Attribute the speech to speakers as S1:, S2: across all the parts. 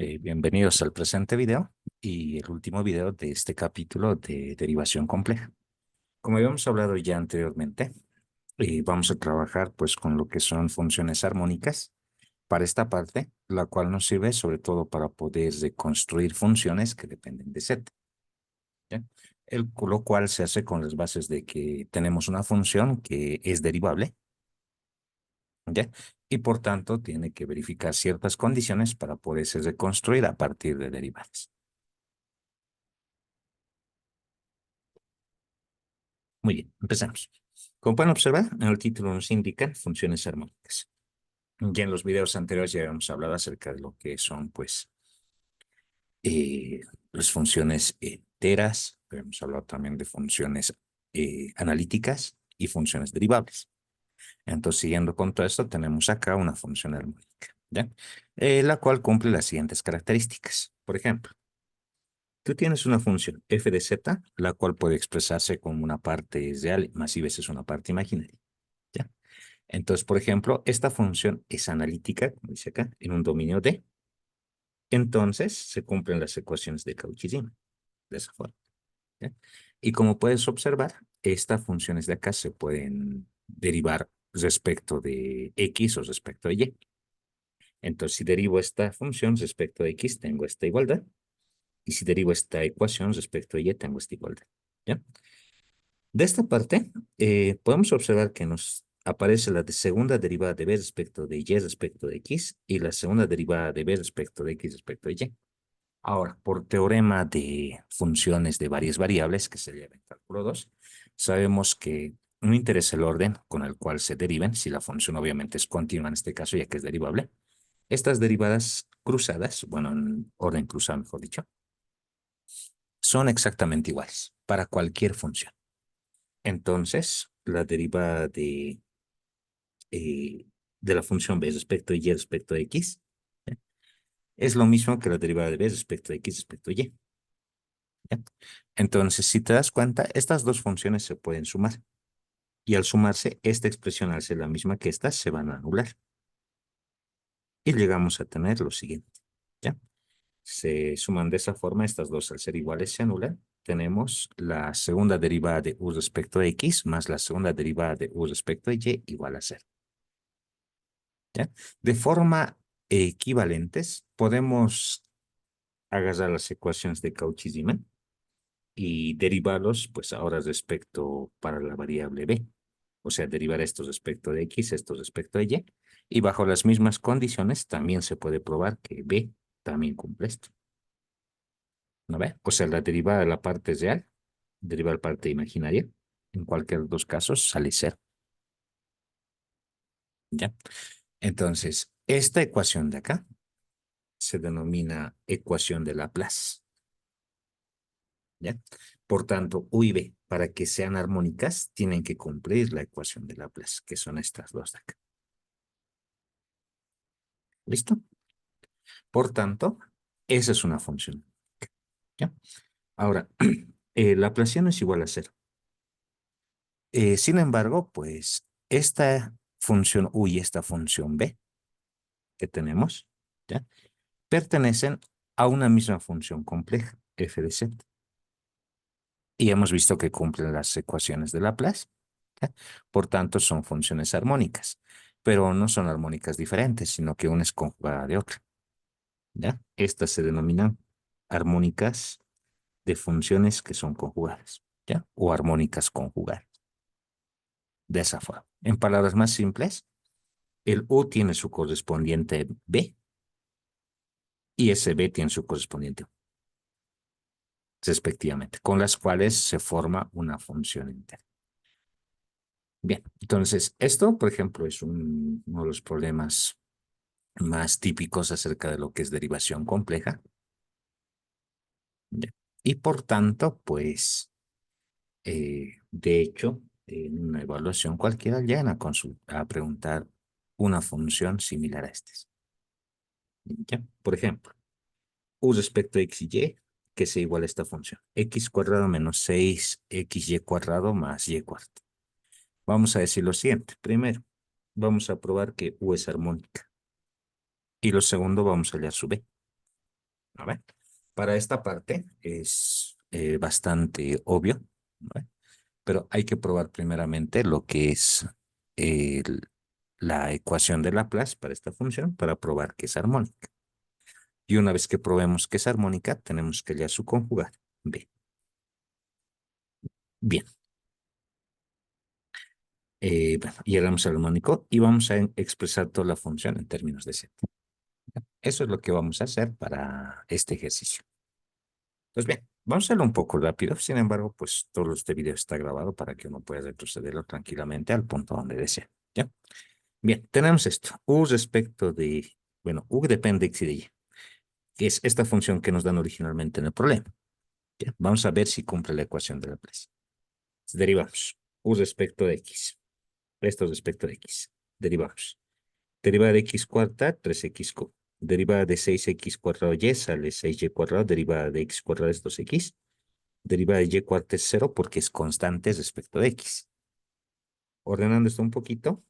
S1: Bienvenidos al presente video y el último video de este capítulo de derivación compleja. Como habíamos hablado ya anteriormente, vamos a trabajar pues con lo que son funciones armónicas para esta parte, la cual nos sirve sobre todo para poder reconstruir funciones que dependen de z, ¿ya? Lo cual se hace con las bases de que tenemos una función que es derivable, ¿ya? Y por tanto tiene que verificar ciertas condiciones para poderse reconstruir a partir de derivadas. Muy bien, empezamos. Como pueden observar, en el título nos indican funciones armónicas. Ya en los videos anteriores ya habíamos hablado acerca de lo que son, pues, eh, las funciones enteras. Hemos hablado también de funciones analíticas y funciones derivables. Entonces, siguiendo con todo esto, tenemos acá una función armónica, ¿ya? La cual cumple las siguientes características. Por ejemplo, tú tienes una función f de z, la cual puede expresarse como una parte real más y veces una parte imaginaria, ¿ya? Entonces, por ejemplo, esta función es analítica, como dice acá, en un dominio D. Entonces, se cumplen las ecuaciones de Cauchy-Riemann, de esa forma, ¿ya? Y como puedes observar, estas funciones de acá se pueden derivar respecto de X o respecto de Y. Entonces, si derivo esta función respecto de X, tengo esta igualdad. Y si derivo esta ecuación respecto de Y, tengo esta igualdad, ¿ya? De esta parte, podemos observar que nos aparece la segunda derivada de b respecto de y respecto de x y la segunda derivada de b respecto de x respecto de y. Ahora, por teorema de funciones de varias variables, que sería el cálculo 2, sabemos que no interesa el orden con el cual se deriven, si la función obviamente es continua en este caso, ya que es derivable. Estas derivadas cruzadas, bueno, en orden cruzado, mejor dicho, son exactamente iguales para cualquier función. Entonces, la derivada de la función b respecto de y respecto de x, ¿ya? Es lo mismo que la derivada de b respecto de x respecto de y, ¿ya? Entonces, si te das cuenta, estas dos funciones se pueden sumar. Y al sumarse, esta expresión, al ser la misma que esta, se van a anular. Y llegamos a tener lo siguiente, ¿ya? Se suman de esa forma, estas dos al ser iguales se anulan. Tenemos la segunda derivada de u respecto de x más la segunda derivada de u respecto de y igual a 0. ¿Ya? De forma equivalentes, podemos agarrar las ecuaciones de Cauchy-Riemann y derivarlos, pues ahora respecto para la variable b. O sea, derivar esto respecto de x, esto respecto de y. Y bajo las mismas condiciones también se puede probar que b también cumple esto. ¿No ve? O sea, la derivada de la parte real, derivar la parte imaginaria, en cualquier de los casos sale 0. ¿Ya? Entonces, esta ecuación de acá se denomina ecuación de Laplace, ¿ya? Por tanto, U y B, para que sean armónicas, tienen que cumplir la ecuación de Laplace, que son estas dos de acá. ¿Listo? Por tanto, esa es una función, ¿ya? Ahora, Laplaciano es igual a 0. Sin embargo, pues, esta función U y esta función B que tenemos, ¿ya? Pertenecen a una misma función compleja, f de z. Y hemos visto que cumplen las ecuaciones de Laplace, ¿ya? Por tanto, son funciones armónicas, pero no son armónicas diferentes, sino que una es conjugada de otra, ¿ya? Estas se denominan armónicas de funciones que son conjugadas, ¿ya? O armónicas conjugadas, de esa forma. En palabras más simples, el U tiene su correspondiente B y ese B tiene su correspondiente U, respectivamente, con las cuales se forma una función entera. Bien, entonces esto, por ejemplo, es uno de los problemas más típicos acerca de lo que es derivación compleja. ¿Ya? Y por tanto, pues, de hecho, en una evaluación cualquiera llegan a preguntar una función similar a esta. ¿Ya? Por ejemplo, u respecto a x y y, que sea igual a esta función. X cuadrado menos 6xy cuadrado más y cuarto. Vamos a decir lo siguiente. Primero, vamos a probar que u es armónica. Y lo segundo, vamos a hallar su b. A ver, para esta parte es bastante obvio, ¿no? Pero hay que probar primeramente lo que es el- la ecuación de Laplace para esta función para probar que es armónica. Y una vez que probemos que es armónica, tenemos que hallar su conjugado. B. Bien, bueno, llegamos al armónico y vamos a expresar toda la función en términos de z. Eso es lo que vamos a hacer para este ejercicio. Pues bien, vamos a hacerlo un poco rápido. Sin embargo, pues todo este video está grabado para que uno pueda retrocederlo tranquilamente al punto donde desea. ¿Ya? Bien, tenemos esto. U respecto de, bueno, U depende de X y de Y, que es esta función que nos dan originalmente en el problema. ¿Ya? Vamos a ver si cumple la ecuación de Laplace. Derivamos. U respecto de X. Esto respecto de X. Derivamos. Derivada de X cuarta, 3X cubo. Derivada de 6X cuadrado Y sale 6Y cuadrado. Derivada de X cuadrado es 2X. Derivada de Y cuarta es 0 porque es constante respecto de X. Ordenando esto un poquito,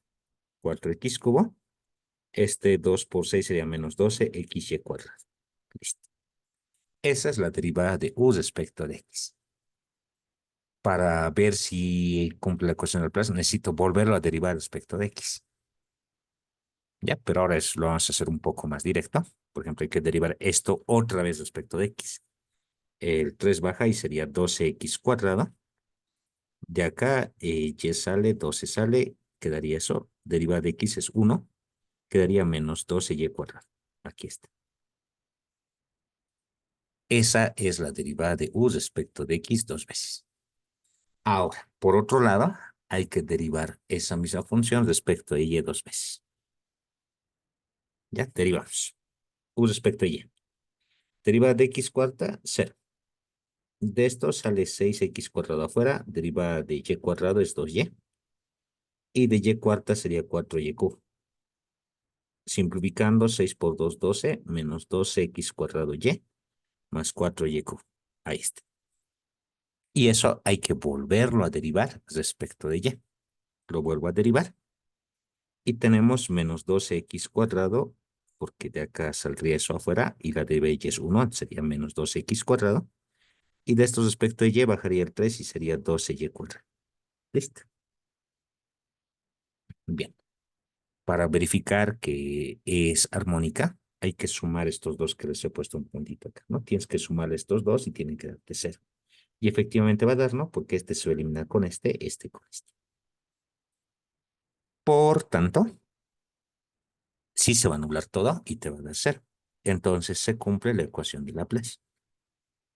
S1: 4X cubo. Este 2 por 6 sería menos 12XY cuadrado. Listo. Esa es la derivada de U respecto de X. Para ver si cumple la ecuación del plazo, necesito volverlo a derivar respecto de X. Ya, pero ahora lo vamos a hacer un poco más directo. Por ejemplo, hay que derivar esto otra vez respecto de X. El 3 baja y sería 12X cuadrado. De acá, Y sale, 12 sale, quedaría eso. Derivada de X es 1, quedaría menos 12Y cuadrado. Aquí está. Esa es la derivada de U respecto de X dos veces. Ahora, por otro lado, hay que derivar esa misma función respecto de Y dos veces. Ya, derivamos. U respecto de Y. Derivada de X cuarta, 0. De esto sale 6X cuadrado afuera. Derivada de Y cuadrado es 2Y. Y de Y cuarta sería 4Y cubo. Simplificando, 6 por 2, 12, menos 12X cuadrado Y, más 4Y cubo. Ahí está. Y eso hay que volverlo a derivar respecto de Y. Lo vuelvo a derivar. Y tenemos menos 12X cuadrado, porque de acá saldría eso afuera, y la de Y es 1, sería menos 12X cuadrado. Y de esto respecto de Y bajaría el 3 y sería 12Y cuadrado. Listo. Bien. Para verificar que es armónica, hay que sumar estos dos que les he puesto un puntito acá, ¿no? Tienes que sumar estos dos y tienen que darte 0. Y efectivamente va a dar, ¿no? Porque este se va a eliminar con este con este. Por tanto, sí se va a anular todo y te va a dar 0. Entonces se cumple la ecuación de Laplace.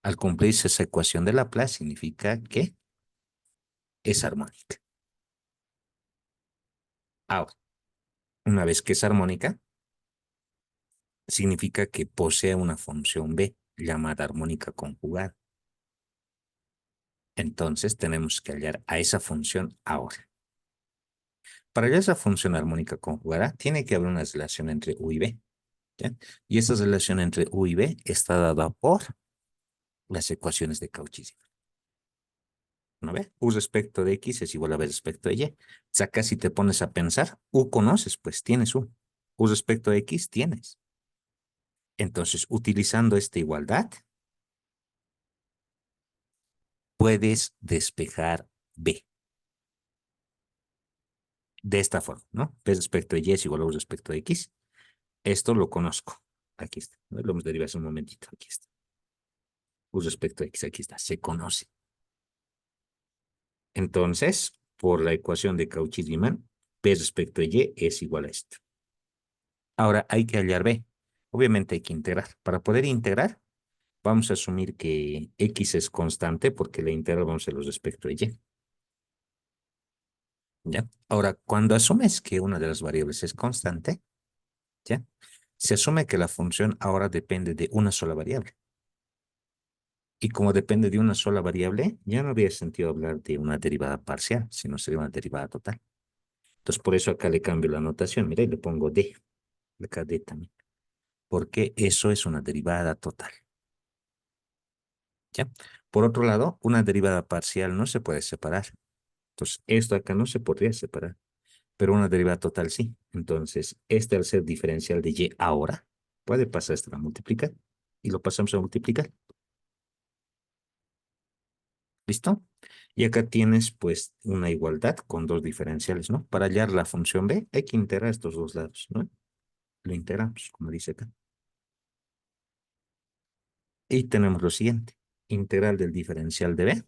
S1: Al cumplirse esa ecuación de Laplace significa que es armónica. Ahora, una vez que es armónica, significa que posee una función B llamada armónica conjugada. Entonces tenemos que hallar a esa función ahora. Para hallar esa función armónica conjugada, tiene que haber una relación entre U y B. ¿Ya? Y esa relación entre U y B está dada por las ecuaciones de Cauchy-Riemann. ¿No ve? U respecto de X es igual a B respecto de Y. O sea, acá si te pones a pensar, U conoces, pues tienes U. U respecto de X tienes. Entonces, utilizando esta igualdad, puedes despejar B de esta forma, ¿no? B respecto de Y es igual a U respecto de X. Esto lo conozco. Aquí está. ¿No? Lo hemos derivado hace un momentito. Aquí está. U respecto a X, aquí está. Se conoce. Entonces, por la ecuación de Cauchy-Riemann, B respecto a Y es igual a esto. Ahora hay que hallar B. Obviamente hay que integrar. Para poder integrar, vamos a asumir que X es constante porque la integral vamos a hacerlo respecto a Y. ¿Ya? Ahora, cuando asumes que una de las variables es constante, ¿ya? Se asume que la función ahora depende de una sola variable. Y como depende de una sola variable, ya no habría sentido hablar de una derivada parcial, sino sería una derivada total. Entonces, por eso acá le cambio la notación. Mira, y le pongo D, acá D también, porque eso es una derivada total. ¿Ya? Por otro lado, una derivada parcial no se puede separar. Entonces, esto acá no se podría separar, pero una derivada total sí. Entonces, este al ser diferencial de Y ahora, puede pasar a multiplicar. y lo pasamos a multiplicar. ¿Listo? Y acá tienes pues una igualdad con dos diferenciales, ¿no? Para hallar la función b hay que integrar estos dos lados, ¿no? Lo integramos, como dice acá. Y tenemos lo siguiente. Integral del diferencial de b,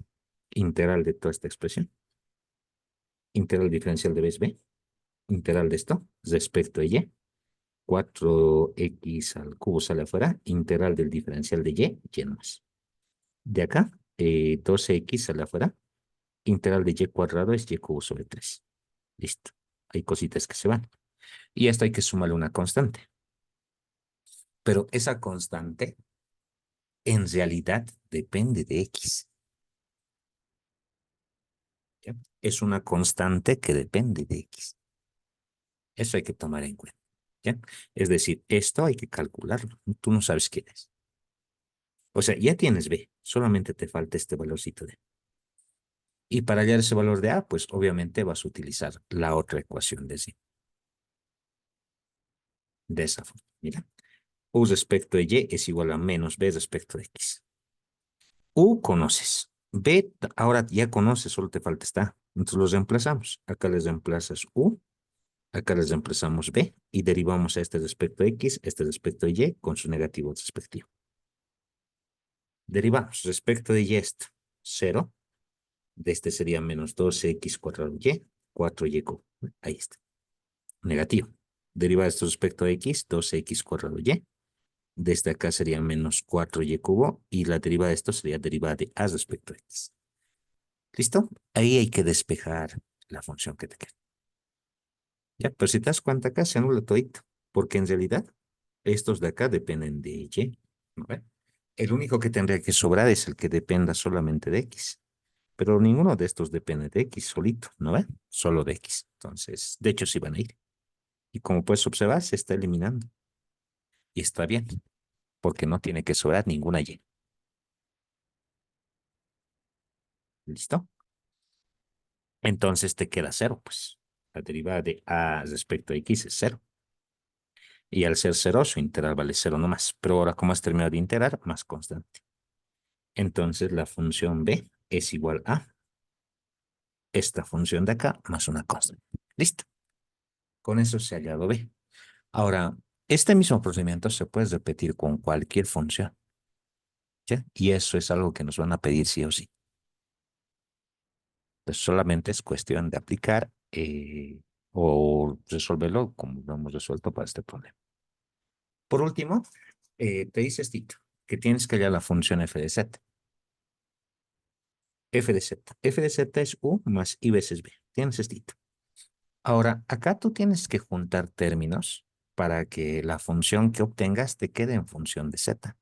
S1: integral de toda esta expresión. Integral diferencial de b es b. Integral de esto respecto de y. 4x al cubo sale afuera. Integral del diferencial de y nomás. De acá, 12x sale afuera. Integral de y cuadrado es y cubo sobre 3. Listo. Hay cositas que se van. Y a esto hay que sumarle una constante. Pero esa constante en realidad depende de x. ¿Ya? Es una constante que depende de x. Eso hay que tomar en cuenta. ¿Ya? Es decir, esto hay que calcularlo. Tú no sabes quién es. O sea, ya tienes b, solamente te falta este valorcito de. Y para hallar ese valor de a, pues obviamente vas a utilizar la otra ecuación de sí. De esa forma. Mira, u respecto de y es igual a menos b respecto de x. U conoces. B ahora ya conoces, solo te falta esta. Entonces los reemplazamos. Acá les reemplazas U, acá les reemplazamos B y derivamos a este respecto de X, este respecto de Y con su negativo respectivo. Derivamos respecto de Y esto, 0. De este sería menos 12x cuadrado Y, 4y cubo. Ahí está. Negativo. Deriva esto respecto de X, 12x cuadrado Y. Desde acá sería menos 4y cubo y la derivada de esto sería derivada de A respecto de X. ¿Listo? Ahí hay que despejar la función que te queda. Ya, pero si te das cuenta acá se anula todito, porque en realidad estos de acá dependen de y, ¿no ve? El único que tendría que sobrar es el que dependa solamente de x, pero ninguno de estos depende de x solito, ¿no ve? Solo de x. Entonces, de hecho, sí van a ir. Y como puedes observar, se está eliminando. Y está bien, porque no tiene que sobrar ninguna y. ¿Listo? Entonces te queda cero, pues. La derivada de a respecto de x es cero. Y al ser cero, su integral vale cero nomás. Pero ahora, como has terminado de integrar, más constante. Entonces, la función b es igual a esta función de acá más una constante. Listo. Con eso se ha hallado b. Ahora, este mismo procedimiento se puede repetir con cualquier función. ¿Ya? Y eso es algo que nos van a pedir sí o sí. Entonces, solamente es cuestión de aplicar o resolverlo como lo hemos resuelto para este problema. Por último, te dice esto, que tienes que hallar la función f de z. F de z. F de z es u más i veces b. Tienes esto. Ahora, acá tú tienes que juntar términos para que la función que obtengas te quede en función de z.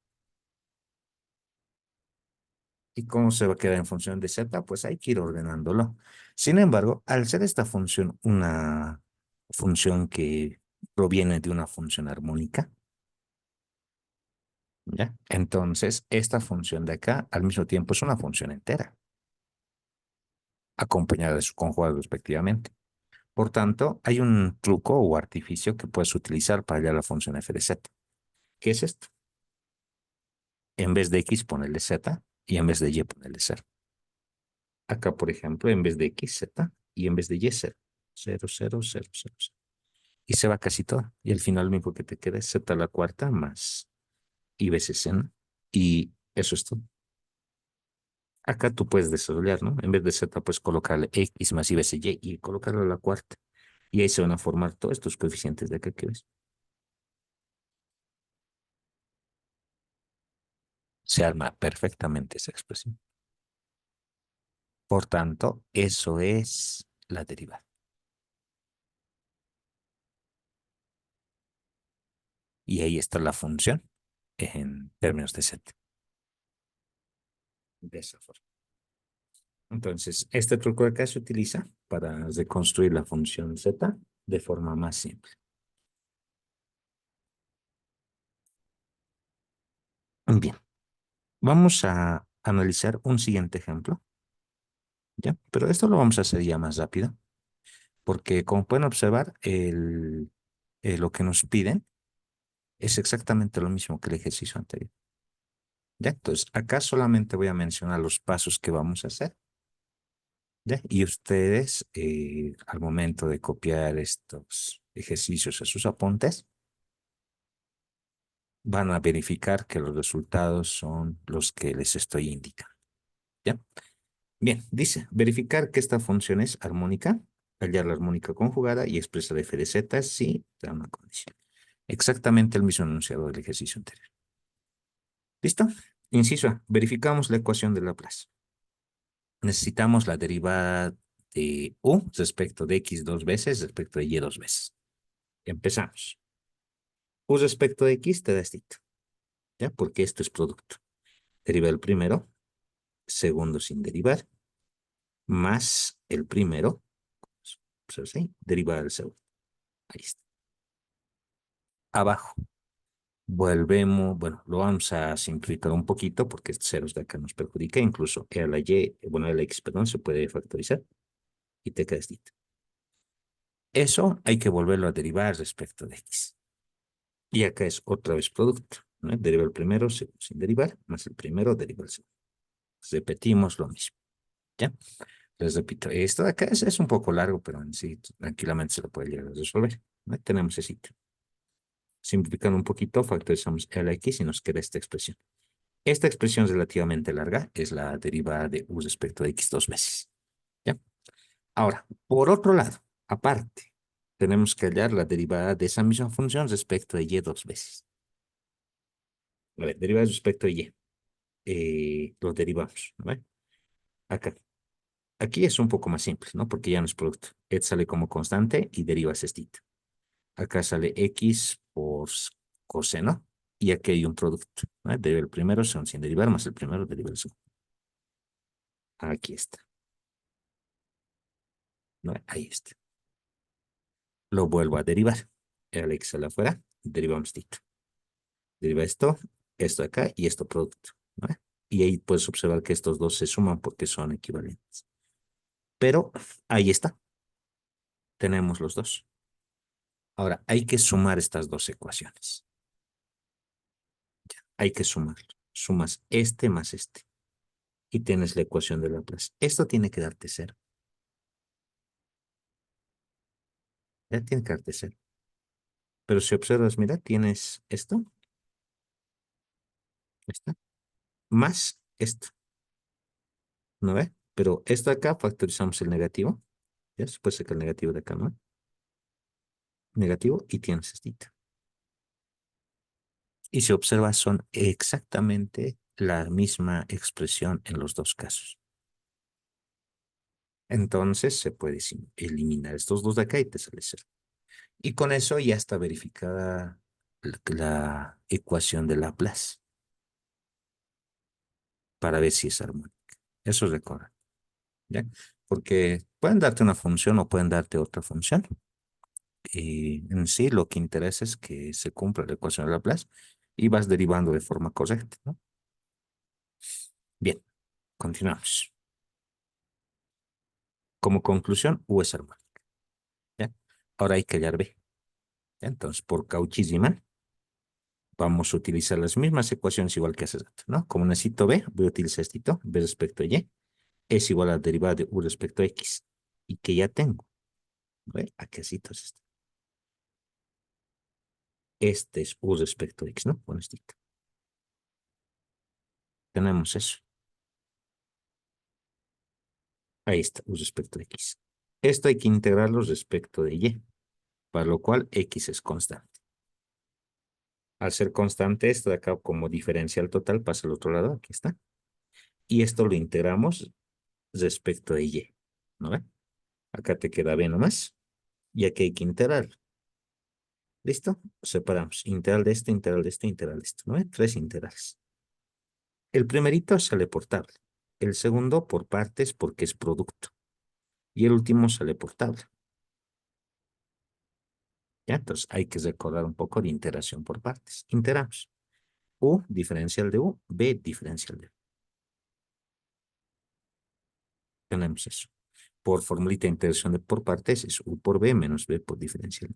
S1: ¿Y cómo se va a quedar en función de z? Pues hay que ir ordenándolo. Sin embargo, al ser esta función una función que proviene de una función armónica, ¿ya? Entonces, esta función de acá al mismo tiempo es una función entera, acompañada de su conjugado respectivamente. Por tanto, hay un truco o artificio que puedes utilizar para hallar la función f de z. ¿Qué es esto? En vez de x ponerle z y en vez de y ponerle 0. Acá, por ejemplo, en vez de x, z y en vez de y, 0. 0, 0, 0, 0, 0. Y se va casi todo. Y al final lo único que te queda es z a la cuarta más y veces n. Y eso es todo. Acá tú puedes desarrollar, ¿no? En vez de z, puedes colocarle x más y veces y colocarlo a la cuarta. Y ahí se van a formar todos estos coeficientes de acá que ves. Se arma perfectamente esa expresión. Por tanto, eso es la derivada. Y ahí está la función en términos de z. De esa forma. Entonces, este truco de acá se utiliza para reconstruir la función z de forma más simple. Bien, vamos a analizar un siguiente ejemplo, ¿ya? Pero esto lo vamos a hacer ya más rápido, porque como pueden observar, lo que nos piden es exactamente lo mismo que el ejercicio anterior. ¿Ya? Entonces, acá solamente voy a mencionar los pasos que vamos a hacer. ¿Ya? Y ustedes, al momento de copiar estos ejercicios a sus apuntes, van a verificar que los resultados son los que les estoy indicando. ¿Ya? Bien, dice, verificar que esta función es armónica, hallar la armónica conjugada y expresar f de z si da una condición. Exactamente el mismo enunciado del ejercicio anterior. ¿Listo? Inciso A, verificamos la ecuación de Laplace. Necesitamos la derivada de u respecto de x dos veces, respecto de y dos veces. Empezamos. U respecto de x te da esto, ¿ya? Porque esto es producto. Deriva el primero, segundo sin derivar, más el primero, pues, ¿sí? Deriva del segundo. Ahí está. Abajo. Volvemos, bueno, lo vamos a simplificar un poquito porque estos ceros de acá nos perjudica. Incluso la y, bueno, la x, perdón, se puede factorizar y te queda esto. Eso hay que volverlo a derivar respecto de x. Y acá es otra vez producto, ¿no? Deriva el primero sin derivar, más el primero deriva el segundo. Repetimos lo mismo, ¿ya? Les repito, esto de acá es un poco largo, pero en sí tranquilamente se lo puede llegar a resolver, ¿no? Tenemos ese sitio. Simplificando un poquito, factorizamos el x y nos queda esta expresión. Esta expresión relativamente larga es la derivada de u respecto de x dos veces, ¿ya? Ahora, por otro lado, aparte, tenemos que hallar la derivada de esa misma función respecto de y dos veces. A ver, derivada respecto de y. Lo derivamos, ¿no? Acá. Aquí es un poco más simple, ¿no? Porque ya no es producto. Sale como constante y derivas estito. Acá sale x por coseno y aquí hay un producto, ¿no? Deriva el primero son sin derivar más el primero deriva el segundo. Aquí está, ¿no? Ahí está. Lo vuelvo a derivar. El x sale afuera, derivamos estito. Deriva esto acá y esto producto, ¿no? Y ahí puedes observar que estos dos se suman porque son equivalentes. Pero ahí está, tenemos los dos. Ahora, hay que sumar estas dos ecuaciones. Hay que sumar. Sumas este más este. Y tienes la ecuación de Laplace. Esto tiene que darte cero. Ya tiene que darte cero. Pero si observas, mira, tienes esto, esta, más esto. ¿No ve? Pero esto acá factorizamos el negativo. Ya se puede sacar el negativo de acá, ¿no? Negativo y tienes esto. Y si observas, son exactamente la misma expresión en los dos casos. Entonces se puede eliminar estos dos de acá y te sale cero. Y con eso ya está verificada la ecuación de Laplace para ver si es armónica. Eso es recordar, ¿ya? Porque pueden darte una función o pueden darte otra función. Y en sí lo que interesa es que se cumpla la ecuación de Laplace y vas derivando de forma correcta, ¿no? Bien, continuamos. Como conclusión, U es armónica, ¿ya? Ahora hay que hallar B. ¿Ya? Entonces, por Cauchy-Riemann, vamos a utilizar las mismas ecuaciones igual que hace rato, ¿no? Como necesito B, voy a utilizar esto, B respecto a Y, es igual a la derivada de U respecto a X, y que ya tengo, ¿ve? Aquí así, entonces, este es U respecto a X, ¿no? Bueno, esto. Tenemos eso. Ahí está, U respecto a X. Esto hay que integrarlo respecto de Y, para lo cual X es constante. Al ser constante, esto de acá como diferencial total pasa al otro lado, aquí está. Y esto lo integramos respecto de Y, ¿no ve? Acá te queda B nomás. Y aquí hay que integrar. ¿Listo? Separamos. Integral de esto, integral de esto, integral de esto, ¿no ve? Tres integrales. El primerito sale por tabla. El segundo por partes porque es producto. Y el último sale por tabla. ¿Ya? Entonces hay que recordar un poco de integración por partes. Integramos. U diferencial de U, B diferencial de U. Tenemos eso. Por formulita de integración de por partes es U por B menos B por diferencial.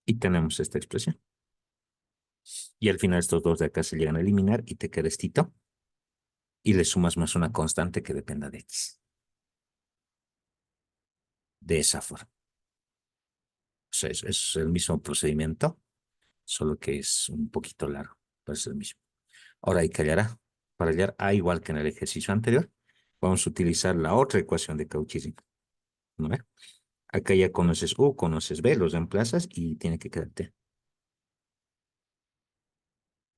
S1: Y tenemos esta expresión. Y al final estos dos de acá se llegan a eliminar y te queda estito. Y le sumas más una constante que dependa de x. De esa forma. O sea, es el mismo procedimiento, solo que es un poquito largo, pero es el mismo. Ahora hay que hallar A. Para hallar A, igual que en el ejercicio anterior, vamos a utilizar la otra ecuación de Cauchy. ¿No ve? Acá ya conoces U, conoces B, los reemplazas y tiene que quedarte.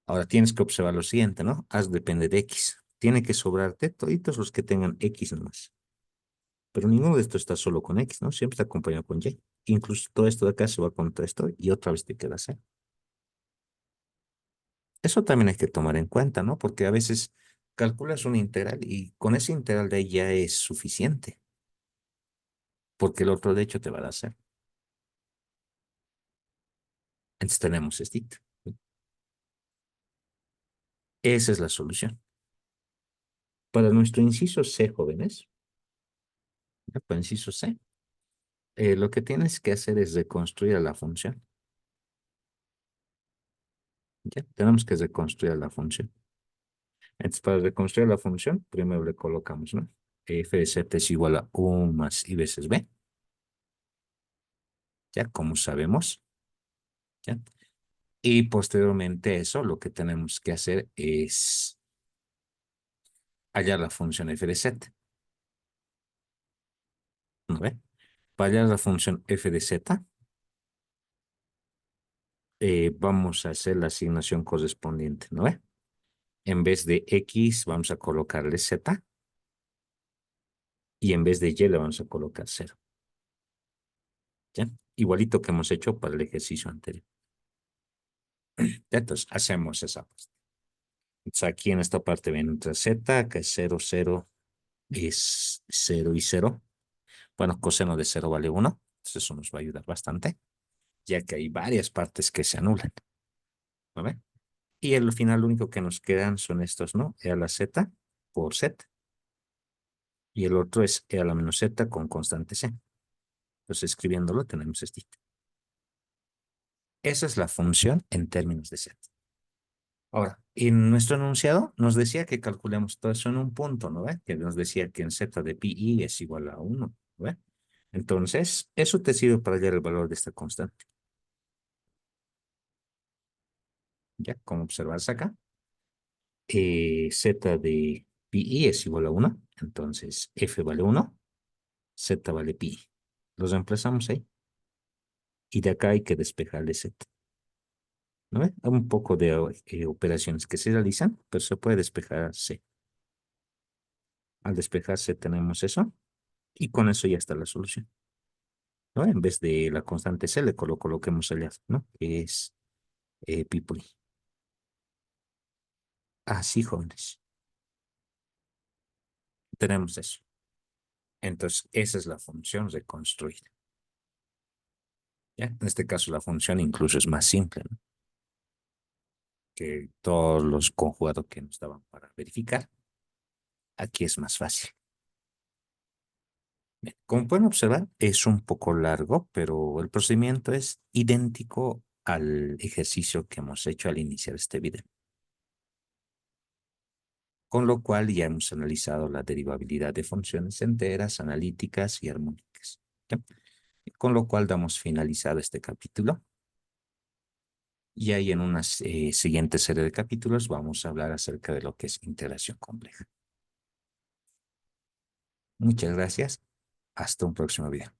S1: Ahora tienes que observar lo siguiente, ¿no? A depende de X. Tiene que sobrarte toditos los que tengan X nomás. Pero ninguno de estos está solo con X, ¿no? Siempre está acompañado con Y. Incluso todo esto de acá se va contra esto y otra vez te queda C. Eso también hay que tomar en cuenta, ¿no? Porque a veces calculas una integral y con esa integral de ahí ya es suficiente, porque el otro de hecho te va a dar cero. Entonces tenemos esto. Esa es la solución. Para nuestro inciso C, jóvenes, ya, para inciso C, lo que tienes que hacer es reconstruir a la función. Ya, tenemos que reconstruir a la función. Entonces, para reconstruir la función, primero le colocamos, ¿no? F de Z es igual a U más I veces B. Ya, como sabemos. ¿Ya? Y posteriormente a eso, lo que tenemos que hacer es hallar la función f de z. ¿No ve? Para hallar la función f de z, vamos a hacer la asignación correspondiente. ¿No ve? En vez de x, vamos a colocarle z. Y en vez de y, le vamos a colocar 0. ¿Ya? Igualito que hemos hecho para el ejercicio anterior. Entonces, hacemos esa parte. Entonces, aquí en esta parte viene nuestra z, que es 0, 0, es 0 y 0. Bueno, coseno de 0 vale 1. Entonces, eso nos va a ayudar bastante, ya que hay varias partes que se anulan. ¿Vale? Y al final lo único que nos quedan son estos, ¿no? E a la z por z. Y el otro es e a la menos z con constante c. Entonces, escribiéndolo, tenemos este. Esa es la función en términos de z. Ahora, en nuestro enunciado nos decía que calculemos todo eso en un punto, ¿no ve? Que nos decía que en z de pi i es igual a 1, ¿no ve? Entonces, eso te sirve para hallar el valor de esta constante. ¿Ya? Como observas acá, z de pi i es igual a 1, entonces f vale 1, z vale pi. Los reemplazamos ahí. Y de acá hay que despejarle z. ¿No ve? Un poco de operaciones que se realizan, pero se puede despejar c. Al despejarse tenemos eso, y con eso ya está la solución. ¿No? En vez de la constante c, le coloco lo que hemos hallado, ¿no? Que es pi por i. Así, jóvenes. Tenemos eso. Entonces, esa es la función reconstruida. ¿Ya? En este caso, la función incluso es más simple, ¿no? Que todos los conjugados que nos daban para verificar. Aquí es más fácil. Bien, como pueden observar, es un poco largo, pero el procedimiento es idéntico al ejercicio que hemos hecho al iniciar este video. Con lo cual ya hemos analizado la derivabilidad de funciones enteras, analíticas y armónicas. ¿Ya? Con lo cual damos finalizado este capítulo. Y ahí en una siguiente serie de capítulos vamos a hablar acerca de lo que es integración compleja. Muchas gracias. Hasta un próximo video.